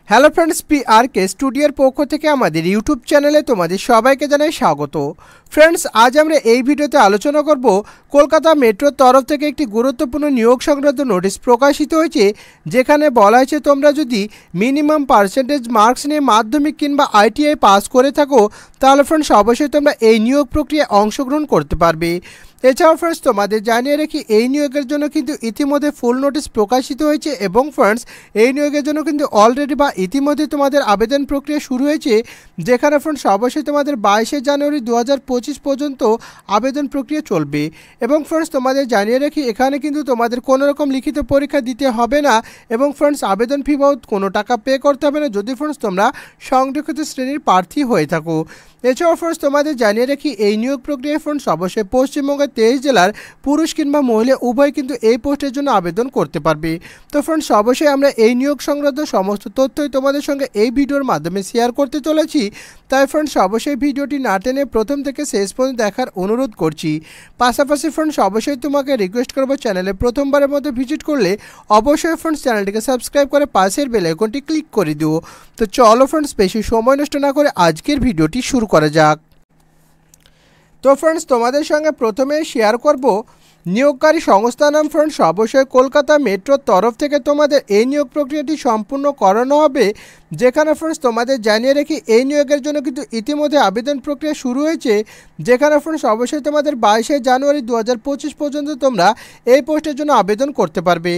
Hello friends, PRK স্টুডিওর পক্ষ থেকে আমাদের ইউটিউব চ্যানেলে তোমাদের সবাইকে জানাই স্বাগত। ফ্রেন্ডস, আজ আমরা এই ভিডিওতে আলোচনা করব কলকাতা মেট্রোর তরফ থেকে একটি গুরুত্বপূর্ণ নিয়োগ সংক্রান্ত নোটিশ প্রকাশিত হয়েছে, যেখানে বলা হয়েছে তোমরা যদি মিনিমাম পার্সেন্টেজ মার্কস নিয়ে মাধ্যমিক কিংবা ITI পাস করে থাকো, তাহলে ফ্রেন্ডস অবশ্যই তোমরা এই নিয়োগ প্রক্রিয়ায় অংশগ্রহণ করতে পারবে। এছাড়াও ফ্রেন্ডস তোমাদের জানিয়ে রাখি, এই নিয়োগের জন্য কিন্তু ইতিমধ্যে ফুল নোটিশ প্রকাশিত হয়েছে এবং ফ্রেন্ডস এই নিয়োগের জন্য কিন্তু অলরেডি বা ইতিমধ্যে তোমাদের আবেদন প্রক্রিয়া শুরু হয়েছে, যেখানে ফ্রেন্ডস অবশ্যই তোমাদের 22শে জানুয়ারি 2025 পর্যন্ত আবেদন প্রক্রিয়া চলবে। এবং ফ্রেন্ডস তোমাদের জানিয়ে রাখি, এখানে কিন্তু তোমাদের কোনো রকম লিখিত পরীক্ষা দিতে হবে না এবং ফ্রেন্ডস আবেদন ফি বাবদ কোনো টাকা পে করতে হবে না যদি ফ্রেন্ডস তোমরা সংরক্ষিত শ্রেণীর প্রার্থী হয়ে থাকো। এছাড়াও ফ্রেন্ডস তোমাদের জানিয়ে রাখি, এই নিয়োগ প্রক্রিয়ায় ফ্রেন্ডস অবশ্যই পশ্চিমবঙ্গের 23 জেলার পুরুষ কিংবা মহিলা উভয় কিন্তু এই পোস্টের জন্য আবেদন করতে পারবে। তো ফ্রেন্ডস অবশ্যই আমরা এই নিয়োগ সংক্রান্ত সমস্ত তথ্যই তোমাদের সঙ্গে এই ভিডিওর মাধ্যমে শেয়ার করতে চলেছি, তাই ফ্রেন্ডস অবশ্যই ভিডিওটি না টেনে প্রথম থেকে শেষ পর্যন্ত দেখার অনুরোধ করছি। পাশাপাশি ফ্রেন্ডস অবশ্যই তোমাকে রিকোয়েস্ট করবো, চ্যানেলে প্রথমবারের মতো ভিজিট করলে অবশ্যই ফ্রেন্ডস চ্যানেলটিকে সাবস্ক্রাইব করে পাশের বেল আইকনটি ক্লিক করে দিও। তো চলো ফ্রেন্ডস, বেশি সময় নষ্ট না করে আজকের ভিডিওটি শুরু করা যাক। তো ফ্রেন্ডস তোমাদের সঙ্গে প্রথমে শেয়ার করব নিয়োগকারী সংস্থার নাম। ফ্রেন্ডস অবশ্যই কলকাতা মেট্রোর তরফ থেকে তোমাদের এই নিয়োগ প্রক্রিয়াটি সম্পূর্ণ করানো হবে, যেখানে ফ্রেন্ডস তোমাদের জানিয়ে রাখি, এই নিয়োগের জন্য কিন্তু ইতিমধ্যে আবেদন প্রক্রিয়া শুরু হয়েছে, যেখানে ফ্রেন্ডস অবশ্যই তোমাদের 22শে জানুয়ারি 2025 পর্যন্ত তোমরা এই পোস্টের জন্য আবেদন করতে পারবে।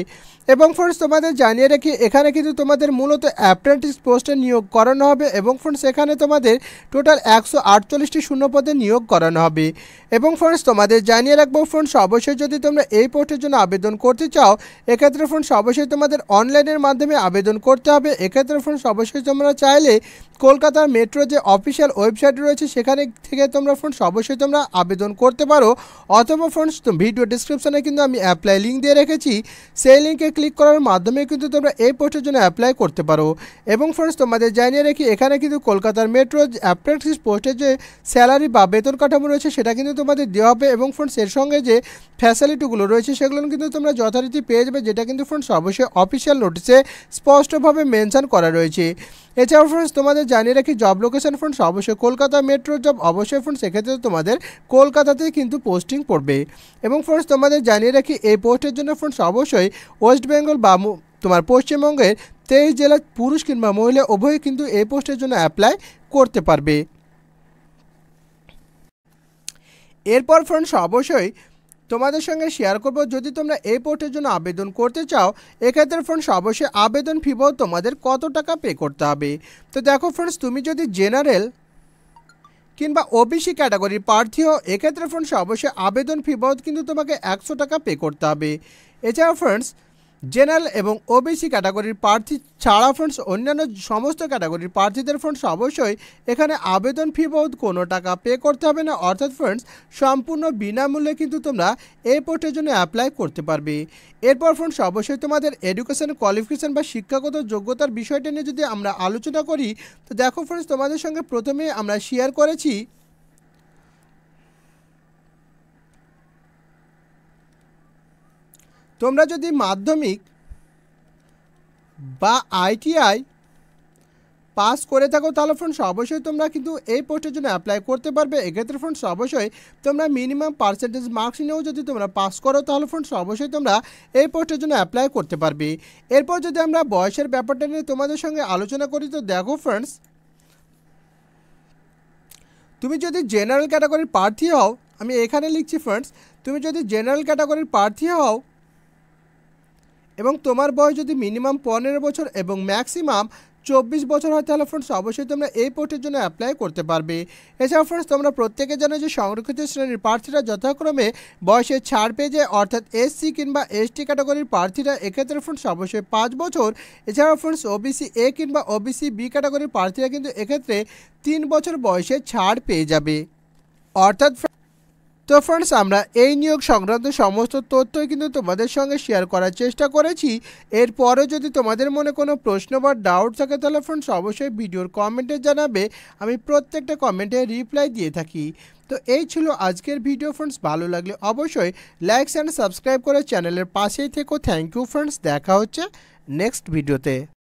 এবং ফ্রেন্ডস তোমাদের জানিয়ে রাখি, এখানে কিন্তু তোমাদের মূলত অ্যাপ্রেন্টিস পোস্টে নিয়োগ করানো হবে এবং ফ্রেন্ডস এখানে তোমাদের টোটাল 148টি শূন্যপদে নিয়োগ করানো হবে। এবং ফ্রেন্ডস তোমাদের জানিয়ে রাখবো, ফ্রেন্ডস অবশ্যই যদি তোমরা এই পোস্টের জন্য আবেদন করতে চাও, এক্ষেত্রে ফ্রেন্ডস অবশ্যই তোমাদের অনলাইনের মাধ্যমে আবেদন করতে হবে। এক্ষেত্রে ফ্রেন্ডস অবশ্যই তোমরা চাইলে কলকাতার মেট্রো যে অফিসিয়াল ওয়েবসাইট রয়েছে সেখানে থেকে তোমরা ফ্রেন্ডস অবশ্যই তোমরা আবেদন করতে পারো, অথবা ফ্রেন্ডস ভিডিও ডিসক্রিপশানে কিন্তু আমি অ্যাপ্লাই লিঙ্ক দিয়ে রেখেছি, সেই লিঙ্কে ক্লিক করার মাধ্যমে কিন্তু তোমরা এই পোস্টের জন্য অ্যাপ্লাই করতে পারো। এবং ফ্রেন্ডস তোমাদের জানিয়ে রাখি, এখানে কিন্তু কলকাতার মেট্রো অ্যাপ্রেন্টিস পোস্টের যে স্যালারি বা বেতন কাঠামো রয়েছে সেটা কিন্তু তোমাদের দেওয়া হবে এবং ফ্রেন্ডস এর সঙ্গে যে ফ্যাসিলিটিগুলো রয়েছে সেগুলো কিন্তু তোমরা যথারীতি পেয়ে যাবে, যেটা কিন্তু ফ্রেন্ডস অবশ্যই অফিসিয়াল নোটিশে স্পষ্টভাবে মেনশন করা রয়েছে। এছাড়াও ফ্রেন্ডস তোমাদের জানিয়ে রাখি, জব লোকেশন ফ্রেন্ডস অবশ্যই কলকাতা মেট্রো জব, অবশ্যই ফ্রেন্ডস সেক্ষেত্রে তোমাদের কলকাতাতেই কিন্তু পোস্টিং পড়বে। এবং ফ্রেন্ডস তোমাদের জানিয়ে রাখি, এই পোস্টের জন্য ফ্রেন্ডস অবশ্যই ওয়েস্ট বেঙ্গল বা তোমার পশ্চিমবঙ্গের 23 জেলার পুরুষ কিংবা মহিলা উভয়ই কিন্তু এই পোস্টের জন্য অ্যাপ্লাই করতে পারবে। এরপর ফ্রেন্ডস অবশ্যই তোমাদের সঙ্গে শেয়ার করব, যদি তোমরা এই পোস্টের জন্য আবেদন করতে চাও, এক্ষেত্রে ফ্রেন্ডস অবশ্যই আবেদন ফি বাবদ তোমাদের কত টাকা পে করতে হবে। তো দেখো ফ্রেন্ডস, তুমি যদি জেনারেল কিংবা OBC ক্যাটাগরির প্রার্থী হও, এক্ষেত্রে ফ্রেন্ডস অবশ্যই আবেদন ফি বাবদ কিন্তু তোমাকে 100 টাকা পে করতে হবে। এছাড়াও ফ্রেন্ডস জেনারেল এবং OBC ক্যাটাগরির প্রার্থী ছাড়া ফ্রেন্ডস অন্যান্য সমস্ত ক্যাটাগরির প্রার্থীদের ফ্রেন্ডস অবশ্যই এখানে আবেদন ফি বাবদ কোনো টাকা পে করতে হবে না, অর্থাৎ ফ্রেন্ডস সম্পূর্ণ বিনামূল্যে কিন্তু তোমরা এই পোস্টের জন্য অ্যাপ্লাই করতে পারবে। এরপর ফ্রেন্ডস অবশ্যই তোমাদের এডুকেশন কোয়ালিফিকেশান বা শিক্ষাগত যোগ্যতার বিষয়টা নিয়ে যদি আমরা আলোচনা করি, তো দেখো ফ্রেন্ডস তোমাদের সঙ্গে প্রথমে আমরা শেয়ার করেছি তোমরা যদি মাধ্যমিক বা ITI পাস করে থাকো, তাহলে ফ্রেন্ডস অবশ্যই তোমরা কিন্তু এই পোস্টের জন্য অ্যাপ্লাই করতে পারবে। এক্ষেত্রে ফ্রেন্ডস অবশ্যই তোমরা মিনিমাম পার্সেন্টেজ মার্কস নিয়েও যদি তোমরা পাস করো, তাহলে ফ্রেন্ডস অবশ্যই তোমরা এই পোস্টের জন্য অ্যাপ্লাই করতে পারবে। এরপর যদি আমরা বয়সের ব্যাপারটা নিয়ে তোমাদের সঙ্গে আলোচনা করি, তো দেখো ফ্রেন্ডস, তুমি যদি জেনারেল ক্যাটাগরির প্রার্থী হও, আমি এখানে লিখছি ফ্রেন্ডস, তুমি যদি জেনারেল ক্যাটাগরির প্রার্থী হও এবং তোমার বয়স যদি মিনিমাম 15 বছর এবং ম্যাক্সিমাম 24 বছর হয়, তাহলে ফ্রেন্ডস অবশ্যই তোমরা এই পোস্টের জন্য অ্যাপ্লাই করতে পারবে। এছাড়াও ফ্রেন্ডস তোমরা প্রত্যেকে জানো যে সংরক্ষিত শ্রেণীর প্রার্থীরা যথাক্রমে বয়সে ছাড় পেয়ে যায়, অর্থাৎ SC কিংবা ST ক্যাটাগরির প্রার্থীরা এক্ষেত্রে ফ্রেন্ডস অবশ্যই 5 বছর। এছাড়াও ফ্রেন্ডস OBC A কিংবা OBC B ক্যাটাগরির প্রার্থীরা কিন্তু এক্ষেত্রে 3 বছর বয়সে ছাড় পেয়ে যাবে, অর্থাৎ তো ফ্রেন্ডস আমরা এই নিয়োগ সংক্রান্ত সমস্ত তথ্যই কিন্তু তোমাদের সঙ্গে শেয়ার করার চেষ্টা করেছি। এরপরে যদি তোমাদের মনে কোনো প্রশ্ন বা ডাউট থাকে, তাহলে ফ্রেন্ডস অবশ্যই ভিডিওর কমেন্টে জানাবে, আমি প্রত্যেকটা কমেন্টে রিপ্লাই দিয়ে থাকি। তো এই ছিল আজকের ভিডিও ফ্রেন্ডস, ভালো লাগলে অবশ্যই লাইক অ্যান্ড সাবস্ক্রাইব করে চ্যানেলের পাশেই থেকো। থ্যাংক ইউ ফ্রেন্ডস, দেখা হচ্ছে নেক্সট ভিডিওতে।